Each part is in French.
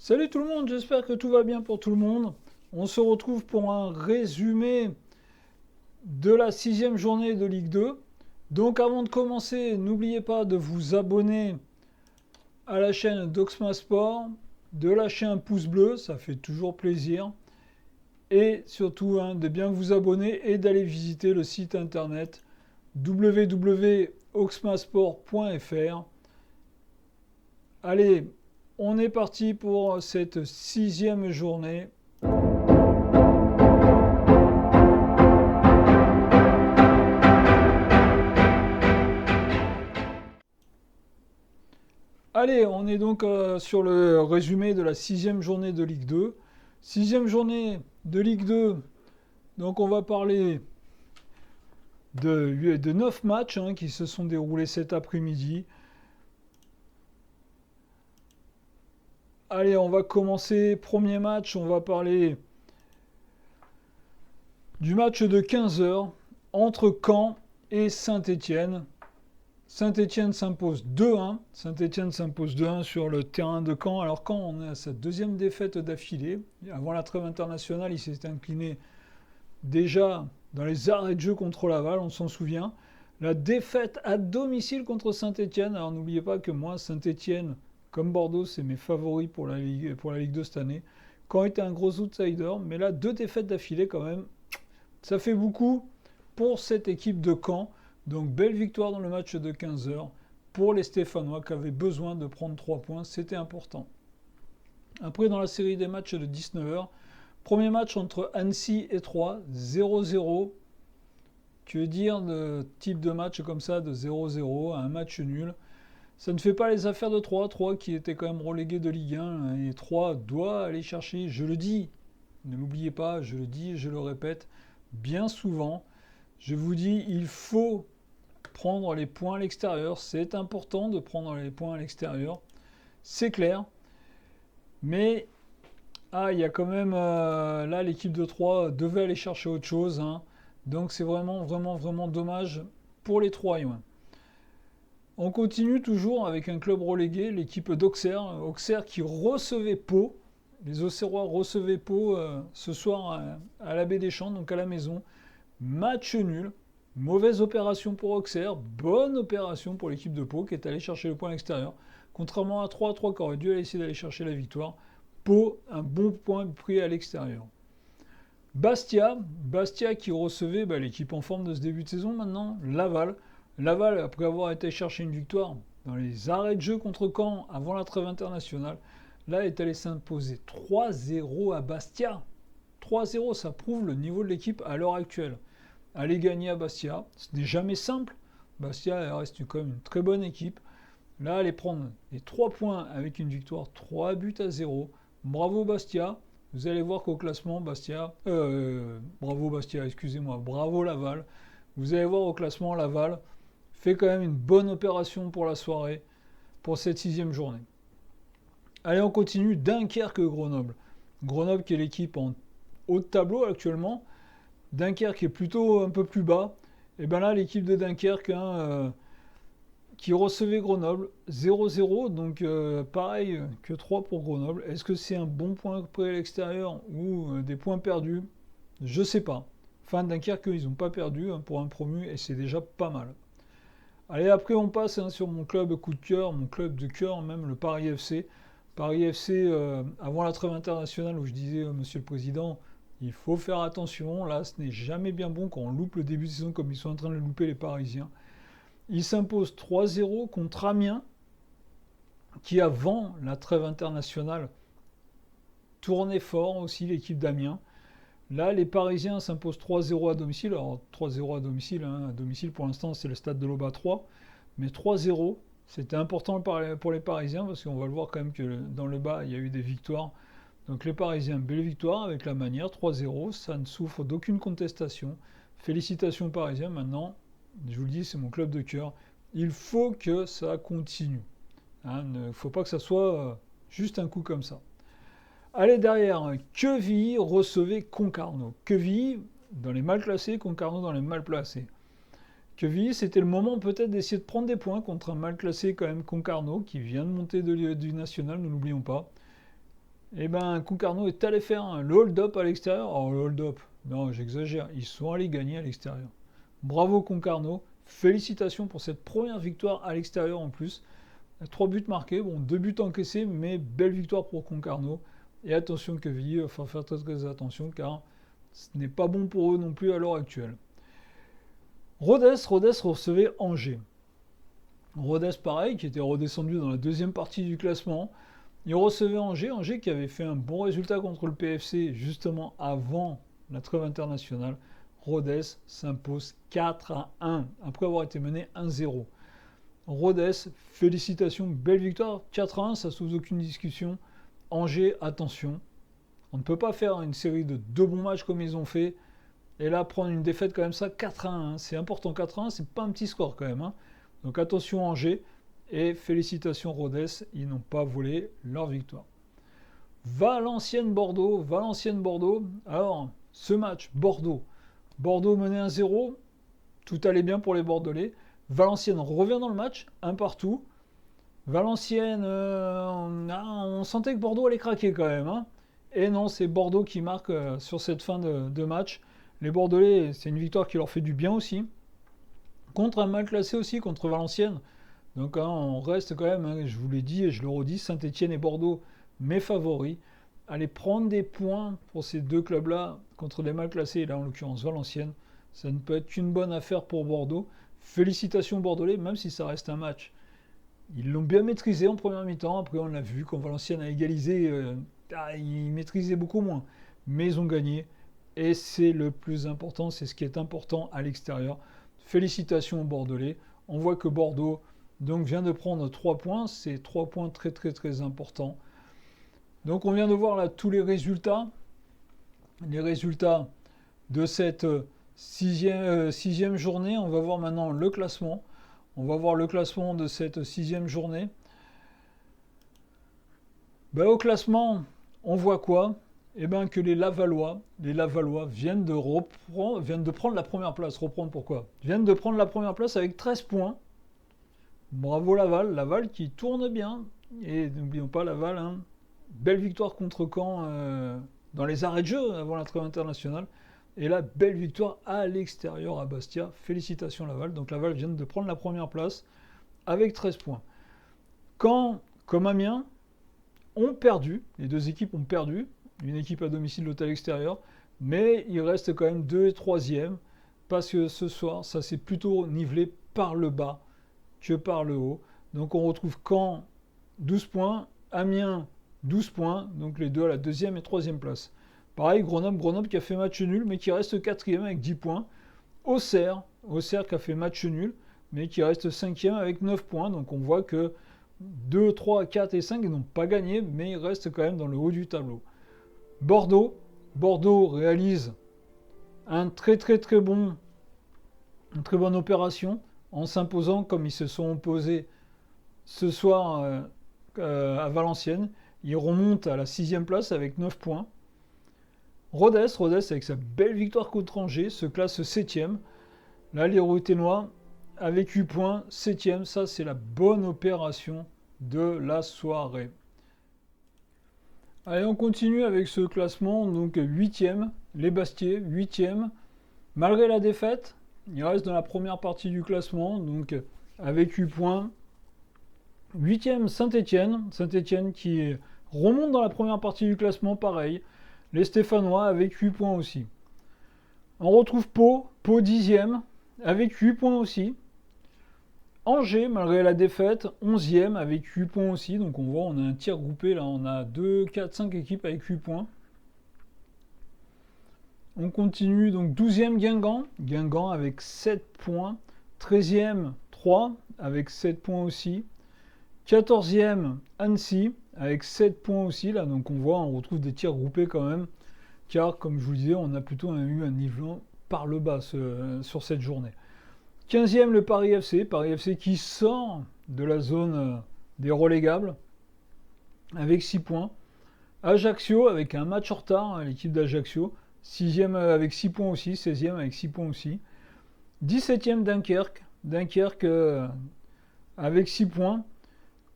Salut tout le monde, j'espère que tout va bien pour tout le monde. On se retrouve pour un résumé de la sixième journée de Ligue 2. Donc avant de commencer, n'oubliez pas de vous abonner à la chaîne d'Oxma Sport, de lâcher un pouce bleu, ça fait toujours plaisir. Et surtout de bien vous abonner et d'aller visiter le site internet www.oxmasport.fr. Allez, on est parti pour cette sixième journée. Allez, on est donc sur le résumé de la sixième journée de Ligue 2. Sixième journée de Ligue 2, donc on va parler de 9 matchs qui se sont déroulés cet après-midi. Allez, on va commencer. Premier match, on va parler du match de 15 heures entre Caen et Saint-Étienne. Saint-Étienne s'impose 2-1. Saint-Étienne s'impose 2-1 sur le terrain de Caen. Alors Caen, on est à sa deuxième défaite d'affilée. Avant la trêve internationale, il s'était incliné déjà dans les arrêts de jeu contre Laval, on s'en souvient. La défaite à domicile contre Saint-Étienne. Alors n'oubliez pas que moi, Saint-Étienne, comme Bordeaux, c'est mes favoris pour la Ligue 2 cette année. Caen était un gros outsider, mais là, 2 défaites d'affilée quand même, ça fait beaucoup pour cette équipe de Caen. Donc belle victoire dans le match de 15 heures pour les Stéphanois qui avaient besoin de prendre 3 points, c'était important. Après dans la série des matchs de 19 heures, premier match entre Annecy et Troyes, 0-0. Tu veux dire de type de match comme ça, de 0-0 à un match nul. Ça ne fait pas les affaires de Troyes, Troyes qui était quand même relégué de Ligue 1, et Troyes doit aller chercher, je le dis, ne l'oubliez pas, je le dis, je le répète, bien souvent, je vous dis, il faut prendre les points à l'extérieur. C'est important de prendre les points à l'extérieur. C'est clair. Mais il y a quand même là l'équipe de Troyes devait aller chercher autre chose. Donc c'est vraiment vraiment vraiment dommage pour les Troyens. On continue toujours avec un club relégué, l'équipe d'Auxerre. Auxerre qui recevait Pau. Les Auxerrois recevaient Pau ce soir à la Baie des Champs, donc à la maison. Match nul. Mauvaise opération pour Auxerre, bonne opération pour l'équipe de Pau qui est allée chercher le point à l'extérieur. Contrairement à 3-3 qui aurait dû essayer d'aller chercher la victoire, Pau, un bon point pris à l'extérieur. Bastia qui recevait l'équipe en forme de ce début de saison maintenant, Laval. Laval, après avoir été chercher une victoire dans les arrêts de jeu contre Caen avant la trêve internationale, là est allé s'imposer 3-0 à Bastia. 3-0, ça prouve le niveau de l'équipe à l'heure actuelle. Aller gagner à Bastia, ce n'est jamais simple. Bastia reste quand même une très bonne équipe. Là, aller prendre les 3 points avec une victoire, 3-0. Bravo Bastia. Vous allez voir qu'au classement, bravo Bastia, excusez-moi, bravo Laval. Vous allez voir au classement, Laval fait quand même une bonne opération pour la soirée, pour cette sixième journée. Allez, on continue. Dunkerque-Grenoble. Grenoble qui est l'équipe en haut de tableau actuellement. Dunkerque est plutôt un peu plus bas. Et bien là, l'équipe de Dunkerque qui recevait Grenoble, 0-0, donc pareil que 3 pour Grenoble. Est-ce que c'est un bon point pris à l'extérieur ou des points perdus? Je sais pas. Enfin, Dunkerque, ils n'ont pas perdu pour un promu et c'est déjà pas mal. Allez, après on passe sur mon club coup de cœur, mon club de cœur même, le Paris FC. Paris FC, avant la trêve internationale où je disais, Monsieur le Président, il faut faire attention, là ce n'est jamais bien bon quand on loupe le début de saison comme ils sont en train de le louper les Parisiens. Ils s'imposent 3-0 contre Amiens, qui avant la trêve internationale tournait fort aussi l'équipe d'Amiens. Là les Parisiens s'imposent 3-0 à domicile, alors 3-0 à domicile pour l'instant c'est le stade de l'Aube 3, mais 3-0 c'était important pour les Parisiens parce qu'on va le voir quand même que dans le bas il y a eu des victoires. Donc les Parisiens, belle victoire avec la manière, 3-0, ça ne souffre d'aucune contestation. Félicitations aux Parisiens, maintenant, je vous le dis, c'est mon club de cœur. Il faut que ça continue. Il ne faut pas que ça soit juste un coup comme ça. Allez, derrière, Quevilly recevait Concarneau. Quevilly dans les mal classés, Concarneau dans les mal placés. Quevilly, c'était le moment peut-être d'essayer de prendre des points contre un mal classé quand même Concarneau, qui vient de monter du national, ne l'oublions pas. Et ben Concarneau est allé faire le hold-up à l'extérieur. Alors le hold-up, non j'exagère, ils sont allés gagner à l'extérieur. Bravo Concarneau, félicitations pour cette première victoire à l'extérieur en plus. 3 buts marqués, bon 2 buts encaissés, mais belle victoire pour Concarneau. Et attention Quevilly, il faut faire très attention car ce n'est pas bon pour eux non plus à l'heure actuelle. Rodez recevait Angers. Rodez pareil, qui était redescendu dans la deuxième partie du classement. Il recevait Angers qui avait fait un bon résultat contre le PFC justement avant la trêve internationale. Rodez s'impose 4-1 après avoir été mené 1-0. Rodez, félicitations, belle victoire, 4-1, ça sous aucune discussion. Angers, attention, on ne peut pas faire une série de 2 bons matchs comme ils ont fait, et là prendre une défaite quand même ça, 4-1, hein. C'est important, 4-1, c'est pas un petit score quand même. Hein. Donc attention Angers, et félicitations Rodez, ils n'ont pas volé leur victoire. Valenciennes-Bordeaux, alors ce match, Bordeaux menait 1-0, tout allait bien pour les Bordelais. Valenciennes revient dans le match, un partout. Valenciennes, on sentait que Bordeaux allait craquer quand même. Hein. Et non, c'est Bordeaux qui marque sur cette fin de match. Les Bordelais, c'est une victoire qui leur fait du bien aussi. Contre un mal classé aussi, contre Valenciennes. Donc hein, on reste quand même, hein, je vous l'ai dit et je le redis, Saint-Etienne et Bordeaux, mes favoris. Allez prendre des points pour ces deux clubs-là contre les mal classés, et là en l'occurrence Valenciennes. Ça ne peut être qu'une bonne affaire pour Bordeaux. Félicitations Bordelais, même si ça reste un match. Ils l'ont bien maîtrisé en première mi-temps. Après, on l'a vu, quand Valenciennes a égalisé, ils maîtrisaient beaucoup moins. Mais ils ont gagné. Et c'est le plus important, c'est ce qui est important à l'extérieur. Félicitations aux Bordelais. On voit que Bordeaux donc, vient de prendre 3 points. C'est 3 points très très très importants. Donc on vient de voir là tous les résultats. Les résultats de cette sixième journée. On va voir maintenant le classement. On va voir le classement de cette 6e journée. Ben, au classement, on voit quoi? Eh bien que les Lavallois viennent de prendre la première place. Reprendre pourquoi? Viennent de prendre la première place avec 13 points. Bravo Laval qui tourne bien. Et n'oublions pas Laval, hein. Belle victoire contre Caen dans les arrêts de jeu avant la trêve internationale. Et là, belle victoire à l'extérieur à Bastia. Félicitations Laval. Donc Laval vient de prendre la première place avec 13 points. Caen, comme Amiens, ont perdu. Les deux équipes ont perdu. Une équipe à domicile, l'autre à l'extérieur. Mais il reste quand même 2 et 3e. Parce que ce soir, ça s'est plutôt nivelé par le bas que par le haut. Donc on retrouve Caen 12 points. Amiens 12 points. Donc les deux à la 2e et 3e place. Pareil, Grenoble qui a fait match nul, mais qui reste 4e avec 10 points. Auxerre qui a fait match nul, mais qui reste 5e avec 9 points. Donc on voit que 2, 3, 4 et 5 n'ont pas gagné, mais ils restent quand même dans le haut du tableau. Bordeaux réalise une très bonne opération en s'imposant comme ils se sont opposés ce soir à Valenciennes. Ils remontent à la 6e place avec 9 points. Rodez, avec sa belle victoire contre Angers, se classe 7e. Là, les Routénois, avec 8 points, 7e. Ça, c'est la bonne opération de la soirée. Allez, on continue avec ce classement. Donc, 8e, les Bastiais, 8e. Malgré la défaite, il reste dans la première partie du classement. Donc, avec 8 points. 8e, Saint-Etienne qui remonte dans la première partie du classement, pareil. Les Stéphanois avec 8 points aussi. On retrouve Pau 10e, avec 8 points aussi. Angers, malgré la défaite, 11e, avec 8 points aussi. Donc on voit, on a un tir groupé, là, on a 2, 4, 5 équipes avec 8 points. On continue, donc 12e Guingamp avec 7 points. 13e, 3, avec 7 points aussi. 14e, Annecy, avec 7 points aussi, là, donc on voit, on retrouve des tirs groupés quand même, car comme je vous le disais, on a plutôt eu un nivelant par le bas sur cette journée. 15e, le Paris FC qui sort de la zone des relégables, avec 6 points. Ajaccio, avec un match en retard, l'équipe d'Ajaccio, 6e avec 6 points aussi, 16e avec 6 points aussi. 17e, Dunkerque avec 6 points.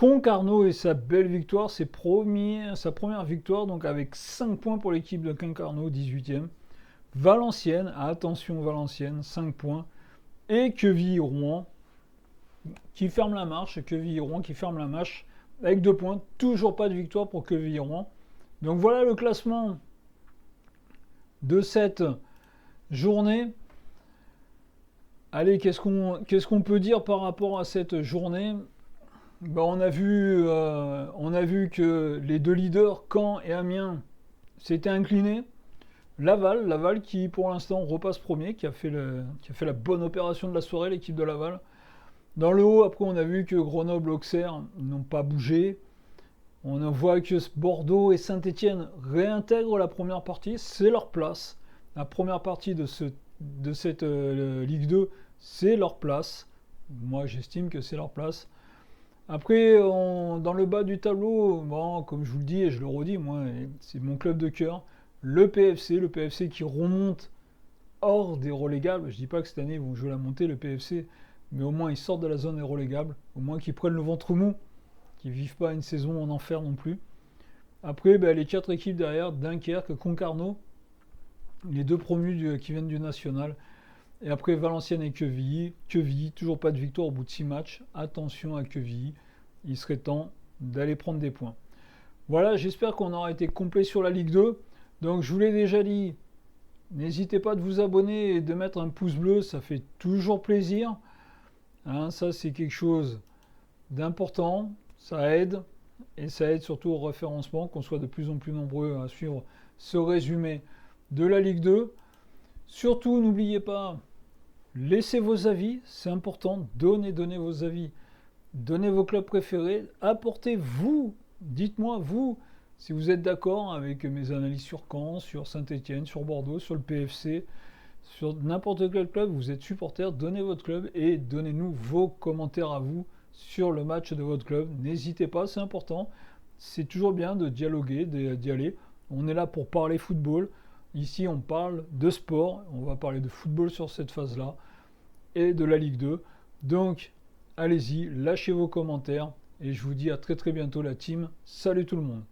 Concarneau et sa belle victoire, sa première victoire, donc avec 5 points pour l'équipe de Concarneau, 18e. Valenciennes, attention Valenciennes, 5 points. Et Quevilly-Rouen qui ferme la marche, Quevilly-Rouen qui ferme la marche avec 2 points. Toujours pas de victoire pour Quevilly-Rouen. Donc voilà le classement de cette journée. Allez, qu'est-ce qu'on peut dire par rapport à cette journée? Ben, on a vu que les deux leaders, Caen et Amiens, s'étaient inclinés. Laval qui pour l'instant repasse premier, qui a fait la bonne opération de la soirée, l'équipe de Laval. Dans le haut, après on a vu que Grenoble, Auxerre n'ont pas bougé. On voit que Bordeaux et Saint-Étienne réintègrent la première partie, c'est leur place. La première partie de cette Ligue 2, c'est leur place. Moi j'estime que c'est leur place. Après, dans le bas du tableau, bon, comme je vous le dis et je le redis, moi, c'est mon club de cœur, le PFC qui remonte hors des relégables. Je dis pas que cette année ils vont jouer la montée, le PFC, mais au moins ils sortent de la zone des relégables, au moins qu'ils prennent le ventre mou, qu'ils vivent pas une saison en enfer non plus. Après, les 4 équipes derrière, Dunkerque, Concarneau, les 2 promus qui viennent du national. Et après, Valenciennes et Quevilly. Quevilly, toujours pas de victoire au bout de 6 matchs. Attention à Quevilly. Il serait temps d'aller prendre des points. Voilà, j'espère qu'on aura été complet sur la Ligue 2. Donc, je vous l'ai déjà dit, n'hésitez pas de vous abonner et de mettre un pouce bleu. Ça fait toujours plaisir. Hein, ça, c'est quelque chose d'important. Ça aide. Et ça aide surtout au référencement, qu'on soit de plus en plus nombreux à suivre ce résumé de la Ligue 2. Surtout, n'oubliez pas, laissez vos avis, c'est important, donnez vos avis, donnez vos clubs préférés, apportez-vous, dites-moi, vous, si vous êtes d'accord avec mes analyses sur Caen, sur Saint-Étienne, sur Bordeaux, sur le PFC, sur n'importe quel club, vous êtes supporter, donnez votre club et donnez-nous vos commentaires à vous sur le match de votre club. N'hésitez pas, c'est important, c'est toujours bien de dialoguer, d'y aller. On est là pour parler football. Ici, on parle de sport, on va parler de football sur cette phase-là, et de la Ligue 2. Donc, allez-y, lâchez vos commentaires, et je vous dis à très très bientôt la team. Salut tout le monde!